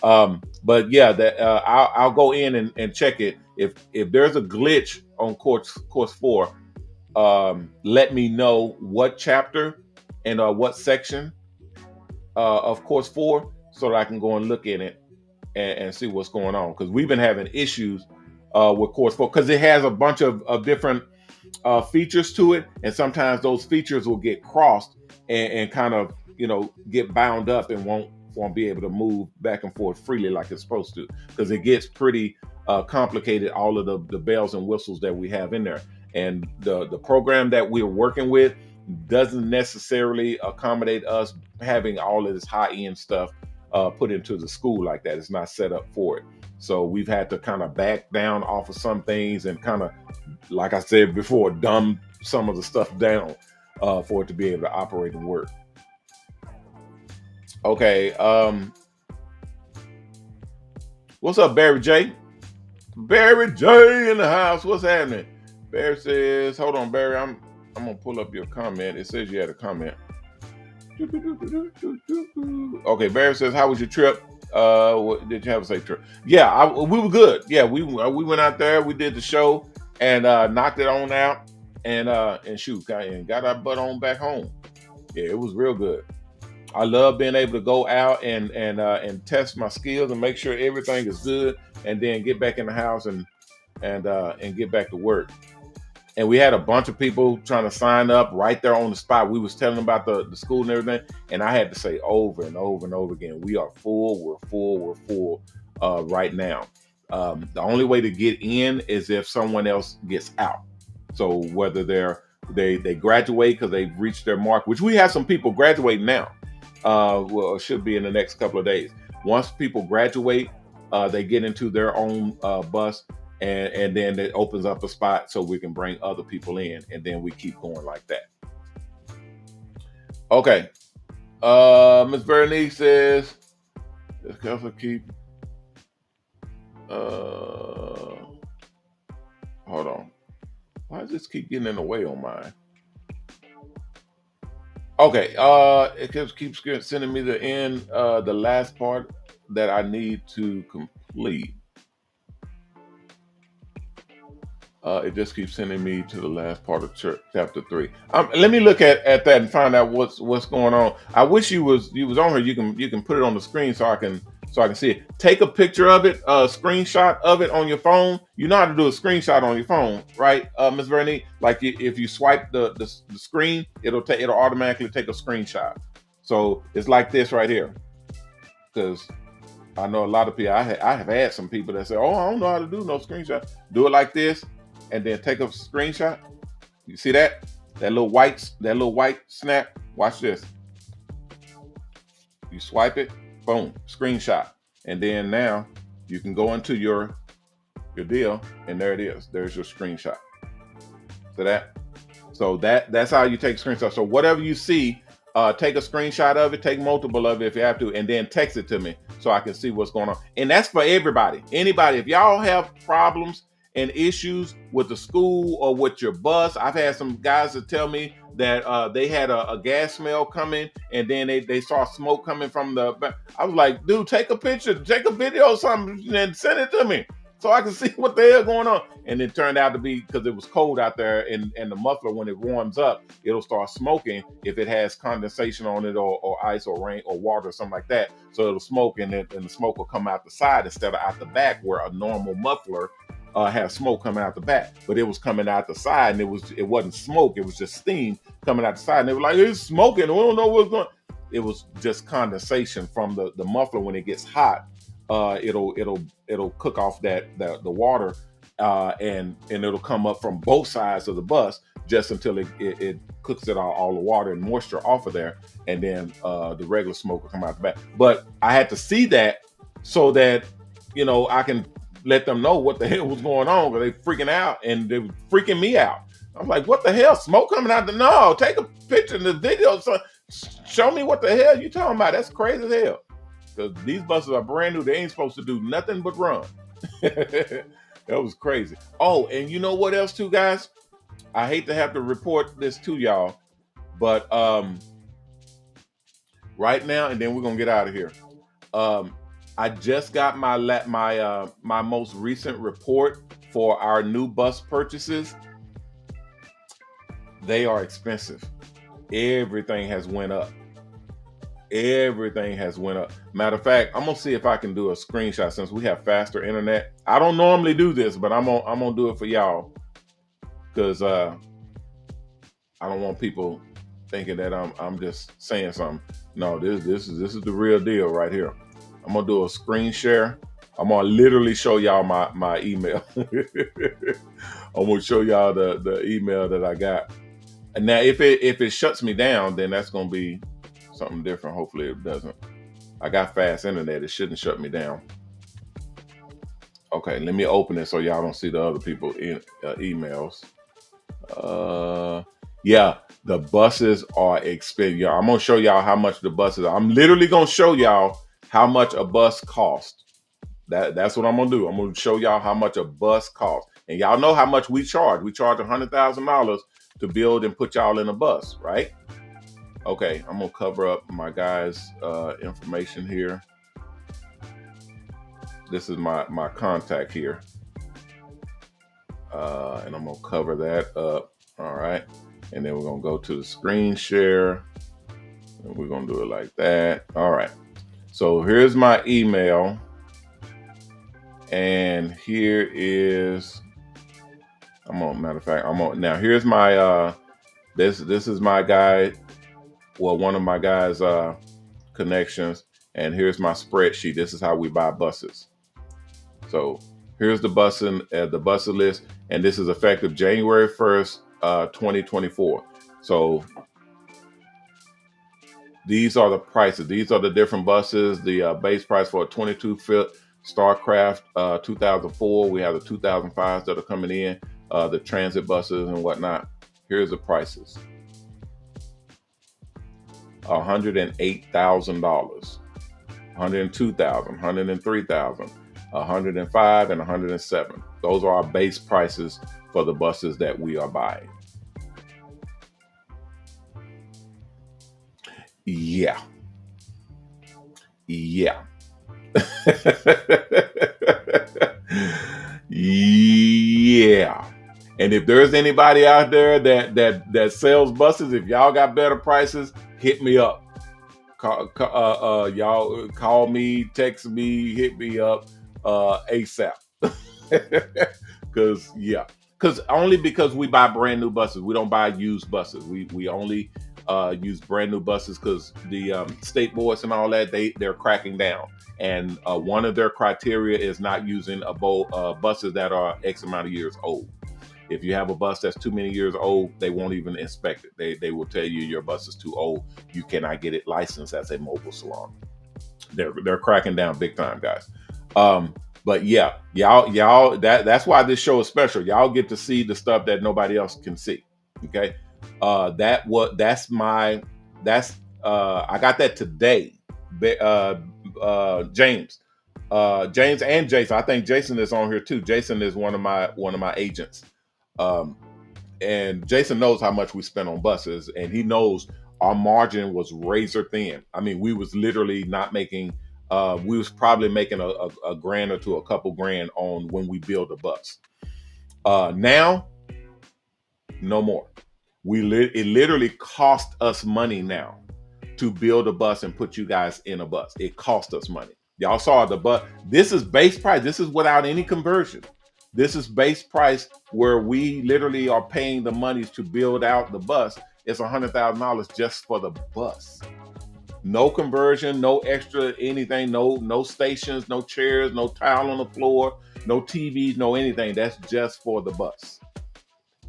But yeah, that I'll go in and check it. If there's a glitch on course 4, let me know what chapter and what section of course 4, so that I can go and look in it and see what's going on. Because we've been having issues with course 4 because it has a bunch of different features to it, and sometimes those features will get crossed and kind of get bound up and won't be able to move back and forth freely like it's supposed to, because it gets pretty complicated, all of the bells and whistles that we have in there. And the program that we're working with doesn't necessarily accommodate us having all of this high-end stuff put into the school like that. It's not set up for it. So we've had to kind of back down off of some things and kind of, like I said before, dumb some of the stuff down for it to be able to operate and work. Okay. What's up, Barry J? Barry J in the house. What's happening? Barry says, hold on, Barry. I'm gonna pull up your comment. It says you had a comment. Okay, Barry says, how was your trip? Did you have a safe trip? Yeah, we were good. Yeah, we went out there, we did the show, and knocked it on out, and shoot, and got our butt on back home. Yeah, it was real good. I love being able to go out and test my skills and make sure everything is good, and then get back in the house and get back to work. And we had a bunch of people trying to sign up right there on the spot. We was telling them about the school and everything, and I had to say over and over and over again, we are full, we're full right now. The only way to get in is if someone else gets out. So whether they graduate because they've reached their mark, which we have some people graduating now. Well, it should be in the next couple of days. Once people graduate, they get into their own bus. And then it opens up a spot so we can bring other people in, and then we keep going like that. Okay. Miss Bernice says, let's also keep hold on. Why does this keep getting in the way on mine? Okay, it just keeps sending me the last part that I need to complete. It just keeps sending me to the last part of chapter 3. Let me look at that and find out what's going on. I wish you was on here. You can put it on the screen so I can see it. Take a picture of it, a screenshot of it on your phone. You know how to do a screenshot on your phone, right, Ms. Vernie? Like if you swipe the screen, it'll automatically take a screenshot. So it's like this right here, because I know a lot of people. I have had some people that say, "Oh, I don't know how to do no screenshot." Do it like this, and then take a screenshot. You see that? That little white snap. Watch this. You swipe it, boom, screenshot. And then now you can go into your deal, and there it is. There's your screenshot. So that's how you take screenshots. So whatever you see, take a screenshot of it, take multiple of it if you have to, and then text it to me so I can see what's going on. And that's for everybody. Anybody, if y'all have problems and issues with the school or with your bus. I've had some guys that tell me that they had a gas smell coming, and then they saw smoke coming from the back. I was like, dude, take a picture, take a video or something, and send it to me so I can see what the hell going on. And it turned out to be because it was cold out there, and the muffler, when it warms up, it'll start smoking if it has condensation on it or ice or rain or water or something like that. So it'll smoke, and the smoke will come out the side instead of out the back where a normal muffler had smoke coming out the back. But it was coming out the side, and it wasn't smoke, it was just steam coming out the side. And they were like, it's smoking, we don't know what's going on. It was just condensation from the muffler. When it gets hot, it'll cook off the water, and it'll come up from both sides of the bus just until it cooks it all the water and moisture off of there, and then the regular smoke will come out the back. But I had to see that so that I can let them know what the hell was going on, because they freaking out and they were freaking me out. I'm like, what the hell? Smoke coming out no, take a picture in the video. So show me what the hell you talking about. That's crazy as hell. Because these buses are brand new. They ain't supposed to do nothing but run. That was crazy. Oh, and you know what else too, guys? I hate to have to report this to y'all, but right now, and then we're gonna get out of here. I just got my most recent report for our new bus purchases. They are expensive. Everything has went up. Everything has went up. Matter of fact, I'm gonna see if I can do a screenshot since we have faster internet. I don't normally do this, but I'm gonna do it for y'all, because I don't want people thinking that I'm just saying something. No, this is the real deal right here. I'm gonna do a screen share. I'm gonna literally show y'all my email. I'm gonna show y'all the email that I got. And now if it shuts me down, then that's gonna be something different. Hopefully it doesn't. I got fast internet. It shouldn't shut me down. Okay, let me open it so y'all don't see the other people in emails. Yeah, the buses are expensive. Yeah, I'm gonna show y'all how much the buses are. I'm literally gonna show y'all how much a bus costs. That's what I'm gonna do. I'm gonna show y'all how much a bus costs. And y'all know how much we charge. We charge $100,000 to build and put y'all in a bus, right? Okay, I'm gonna cover up my guys' information here. This is my contact here. And I'm gonna cover that up. All right. And then we're gonna go to the screen share. And we're gonna do it like that. All right. So here's my email. And here is, matter of fact, now here's my, this is my guy, well, one of my guys' connections. And here's my spreadsheet. This is how we buy buses. So here's the bus list, and this is effective January 1st, 2024. So these are the prices. These are the different buses. The base price for a 22-foot Starcraft 2004. We have the 2005s that are coming in, the transit buses and whatnot. Here's the prices. $108,000, $102,000, $103,000, $105,000, and $107,000. Those are our base prices for the buses that we are buying. Yeah. Yeah. Yeah. And if there's anybody out there that sells buses, if y'all got better prices, hit me up. Y'all call me, text me, hit me up ASAP. Because only because we buy brand new buses. We don't buy used buses. We only use brand new buses because the state boards and all that, they're cracking down. And one of their criteria is not using buses that are X amount of years old. If you have a bus that's too many years old, they won't even inspect it. They will tell you your bus is too old. You cannot get it licensed as a mobile salon. They're cracking down big time, guys. But yeah, y'all that's why this show is special. Y'all get to see the stuff that nobody else can see. Okay. I got that today. James and Jason. I think Jason is on here too. Jason is one of my agents. And Jason knows how much we spend on buses, and he knows our margin was razor thin. I mean, we was literally not making, we was probably making a grand or two, a couple grand on when we build a bus. Now, no more. It literally cost us money now to build a bus and put you guys in a bus. It cost us money. Y'all saw the bus. This is base price. This is without any conversion. This is base price where we literally are paying the monies to build out the bus. It's $100,000 just for the bus. No conversion, no extra anything, no stations, no chairs, no tile on the floor, no TVs, no anything. That's just for the bus.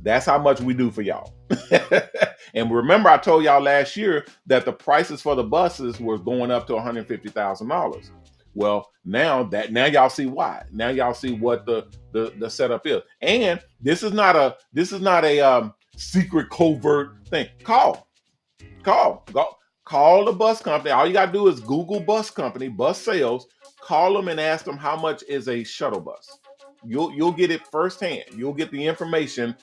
That's how much we do for y'all. And remember, I told y'all last year that the prices for the buses were going up to $150,000. Well, now y'all see why. Now y'all see what the setup is. And this is not a secret covert thing. Call the bus company. All you gotta do is Google bus company, bus sales. Call them and ask them how much is a shuttle bus. You'll get it firsthand. You'll get the information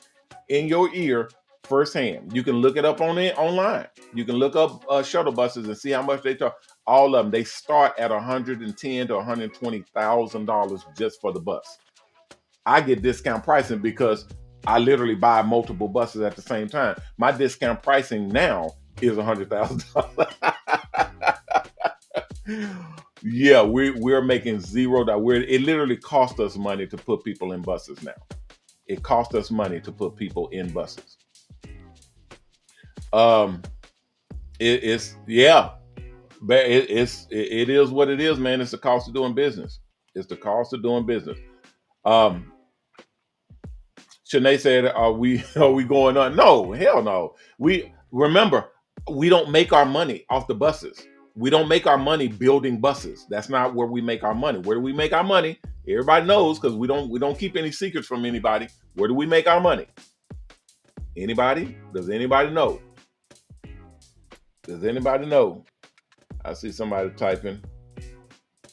in your ear firsthand. You can look it up on it online. You can look up shuttle buses and see how much they charge. All of them, they start at $110,000 to $120,000 just for the bus. I get discount pricing because I literally buy multiple buses at the same time. My discount pricing now is $100,000. Yeah, we're making $0. It literally costs us money to put people in buses now. It costs us money to put people in buses. It's yeah, but it is what it is, man. It's the cost of doing business. It's the cost of doing business. Shanae said, "Are we going on?" No, hell no. We don't make our money off the buses. We don't make our money building buses. That's not where we make our money. Where do we make our money? Everybody knows because we don't keep any secrets from anybody. Where do we make our money? Anybody? Does anybody know? Does anybody know? I see somebody typing.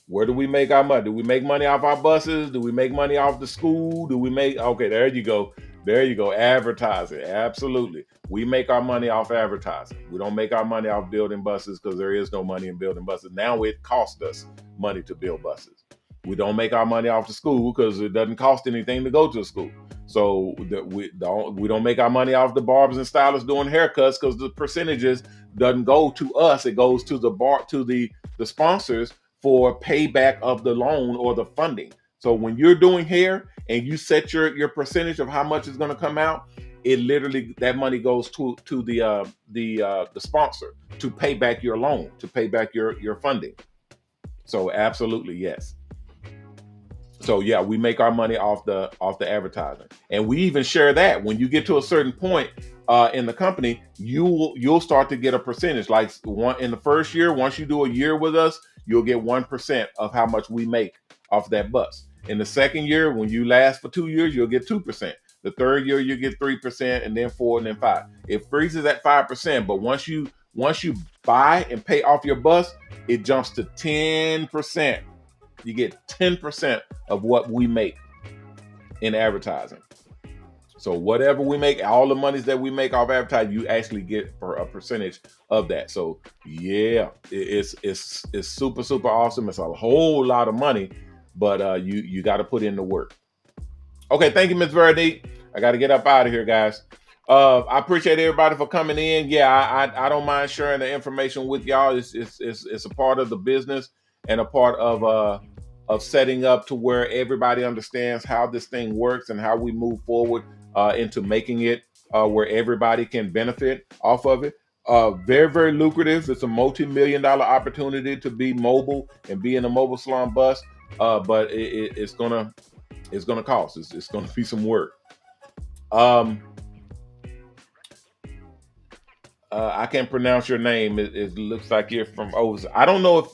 Where do we make our money? Do we make money off our buses? Do we make money off the school? Do we make, okay, there you go. There you go. Advertising. Absolutely. We make our money off advertising. We don't make our money off building buses because there is no money in building buses. Now it costs us money to build buses. We don't make our money off the school because it doesn't cost anything to go to a school. So we don't make our money off the barbers and stylists doing haircuts because the percentages doesn't go to us. It goes to the sponsors for payback of the loan or the funding. So when you're doing hair and you set your percentage of how much is going to come out, it literally, that money goes to the sponsor to pay back your loan, to pay back your funding. So absolutely, yes. So yeah, we make our money off the advertising, and we even share that. When you get to a certain point in the company, you'll start to get a percentage. Like in the first year, once you do a year with us, you'll get 1% of how much we make off that bus. In the second year, when you last for 2 years, you'll get 2%. The third year, you get 3%, and then 4%, and then 5%. It freezes at 5%, but once you buy and pay off your bus, it jumps to 10%. You get 10% of what we make in advertising. So whatever we make, all the monies that we make off advertising, you actually get for a percentage of that. So yeah, it's super, super awesome. It's a whole lot of money, but you got to put in the work. Okay, thank you, Ms. Verdi. I got to get up out of here, guys. I appreciate everybody for coming in. Yeah, I don't mind sharing the information with y'all. It's a part of the business and a part of setting up to where everybody understands how this thing works and how we move forward into making it where everybody can benefit off of it. Very, very lucrative. It's a multi-million-dollar opportunity to be mobile and be in a mobile salon bus, but it's gonna cost. It's gonna be some work. I can't pronounce your name. It looks like you're from Oz. I don't know if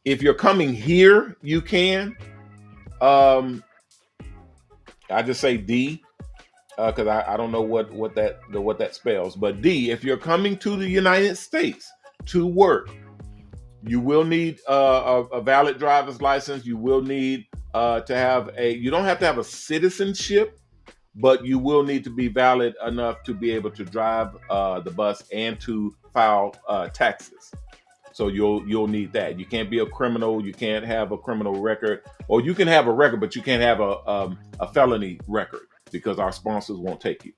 if you're coming here, you can. I just say D because I don't know what that spells. But D, if you're coming to the United States to work, you will need a valid driver's license. You will need to have you don't have to have a citizenship, but you will need to be valid enough to be able to drive the bus and to file taxes. So you'll need that. You can't be a criminal. You can't have a criminal record, or you can have a record, but you can't have a felony record because our sponsors won't take you.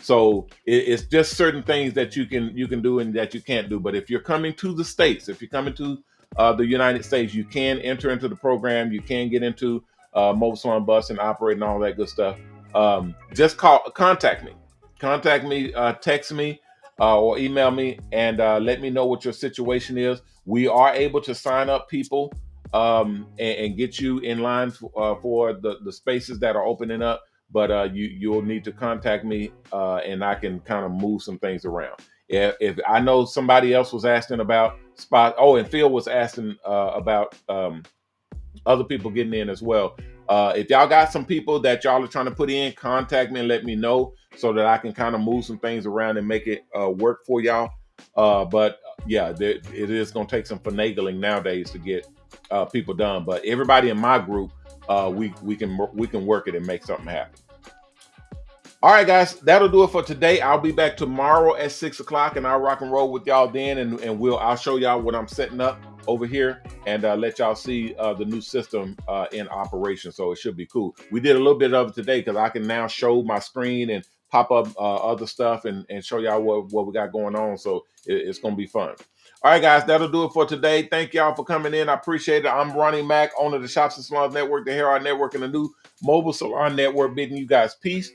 So it's just certain things that you can do and that you can't do. But if you're coming to the States, if you're coming to the United States, you can enter into the program. You can get into Mobile Salon Bus and operate and all that good stuff. Just contact me, text me, or email me and let me know what your situation is. We are able to sign up people and get you in line for the spaces that are opening up. but you'll need to contact me, and I can kind of move some things around. If I know somebody else was asking about spot, oh, and Phil was asking about other people getting in as well. If y'all got some people that y'all are trying to put in, contact me and let me know so that I can kind of move some things around and make it work for y'all. But yeah, it is going to take some finagling nowadays to get people done. But everybody in my group, we can work it and make something happen. All right, guys, that'll do it for today. I'll be back tomorrow at 6 o'clock, and I'll rock and roll with y'all then, and I'll show y'all what I'm setting up over here and let y'all see the new system in operation. So it should be cool. We did a little bit of it today because I can now show my screen and pop up other stuff and show y'all what we got going on. So it's going to be fun. All right, guys, that'll do it for today. Thank y'all for coming in. I appreciate it. I'm Ronnie Mac, owner of the Shops Salons Network, the HairArt Network, and the new Mobile Salon Network, bidding you guys peace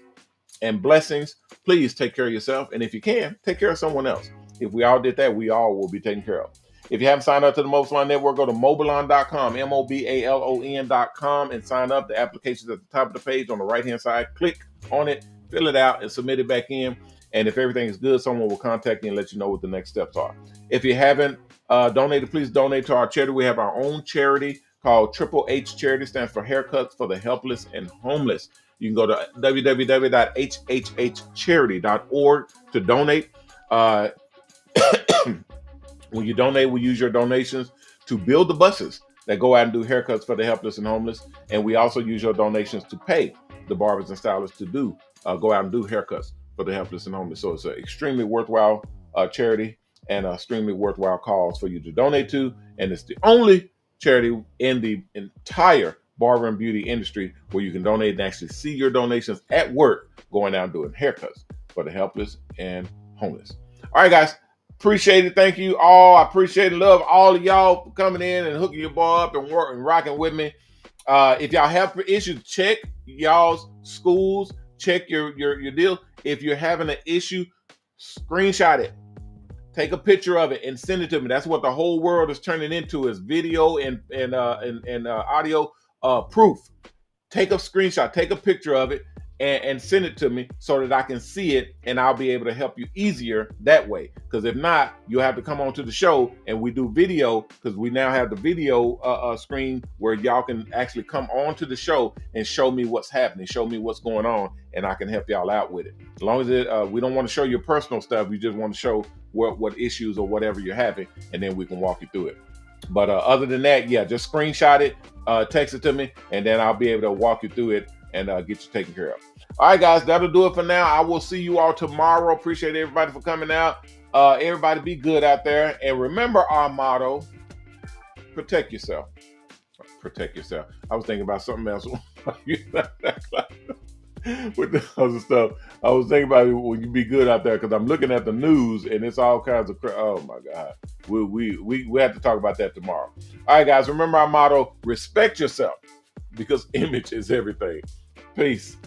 and blessings. Please take care of yourself, and if you can, take care of someone else. If we all did that, we all will be taken care of. If you haven't signed up to the Mobile Salon Network, go to MOBALON.com, MOBALON.com, and sign up. The application's at the top of the page on the right-hand side. Click on it, fill it out, and submit it back in. And if everything is good, someone will contact you and let you know what the next steps are. If you haven't donated, please donate to our charity. We have our own charity called Triple H Charity, stands for Haircuts for the Helpless and Homeless. You can go to www.hhcharity.org to donate. When you donate, we use your donations to build the buses that go out and do haircuts for the helpless and homeless. And we also use your donations to pay the barbers and stylists to go out and do haircuts for the helpless and homeless. So it's an extremely worthwhile charity and an extremely worthwhile cause for you to donate to. And it's the only charity in the entire barber and beauty industry where you can donate and actually see your donations at work going out and doing haircuts for the helpless and homeless. All right, guys, appreciate it. Thank you all. I appreciate and love all of y'all for coming in and hooking your boy up and working, rocking with me. If y'all have issues, check y'all's schools, check your deal. If you're having an issue, screenshot it. Take a picture of it and send it to me. That's what the whole world is turning into, is video and audio proof. Take a screenshot, take a picture of it, and send it to me so that I can see it, and I'll be able to help you easier that way. Because if not, you'll have to come on to the show and we do video, because we now have the video screen where y'all can actually come on to the show and show me what's happening, show me what's going on, and I can help y'all out with it. As long as we don't want to show your personal stuff, we just want to show what issues or whatever you're having, and then we can walk you through it. But other than that, yeah, just screenshot it, text it to me, and then I'll be able to walk you through it and get you taken care of. All right, guys, that'll do it for now. I will see you all tomorrow. Appreciate everybody for coming out. Everybody be good out there. And remember our motto, protect yourself. Protect yourself. I was thinking about something else with the other stuff. I was thinking about it when you be good out there, because I'm looking at the news and it's all kinds of oh my God. We have to talk about that tomorrow. All right, guys, remember our motto, respect yourself, because image is everything. Peace.